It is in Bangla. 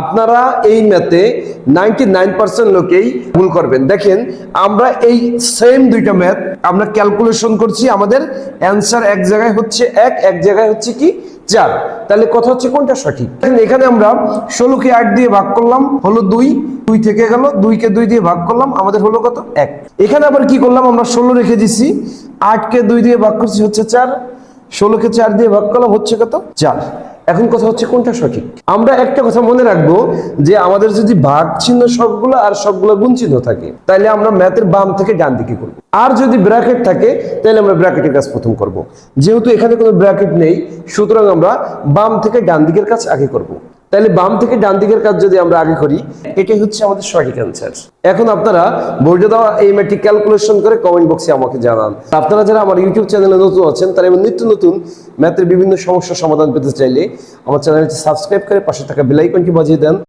আপনারা এই ম্যাথে 99% লোকেই ভুল করবেন। দেখেন আমরা এই সেম দুইটা ম্যাথ আমরা ক্যালকুলেশন করছি, আমাদের অ্যান্সার এক জায়গায় হচ্ছে এক জায়গায় হচ্ছে কি 4। তাহলে কথা হচ্ছে কোনটা সঠিক? এখানে আমরা 16 কে 8 দিয়ে ভাগ করলাম, হলো 2 থেকে গেল, 2 কে 2 দিয়ে ভাগ করলাম, আমাদের হলো কত 1। এখানে আবার কি করলাম, আমরা 16 রেখে দিছি, 8 কে 2 দিয়ে ভাগ করছি হচ্ছে 4, 16 কে 4 দিয়ে ভাগ করলাম হচ্ছে কত 4। এখন কথা হচ্ছে কোনটা সঠিক? আমরা একটা কথা মনে রাখবো যে আমাদের যদি ভাগ চিহ্ন সবগুলো আর সবগুলো গুণ চিহ্ন থাকে তাহলে আমরা ম্যাথের বাম থেকে ডান দিকে করব, আর যদি ব্র্যাকেট থাকে তাহলে আমরা ব্র্যাকেটের কাজ প্রথম করব। যেহেতু এখানে কোনো ব্র্যাকেট নেই সুতরাং আমরা বাম থেকে ডান দিকের কাজ আগে করব। তাহলে বাম থেকে ডান দিকের কাজ যদি আমরা আগে করি এটাই হচ্ছে আমাদের সঠিক অ্যান্সার। এখন আপনারা বোর্ডে দেওয়া এই ম্যাথটি ক্যালকুলেশন করে কমেন্ট বক্সে আমাকে জানান। আপনারা যারা আমার ইউটিউব চ্যানেলে নতুন আছেন তারা নিত্য নতুন ম্যাথের বিভিন্ন সমস্যার সমাধান পেতে চাইলে আমার চ্যানেলটি সাবস্ক্রাইব করে পাশে থাকা বেল আইকনটি বাজিয়ে দেন।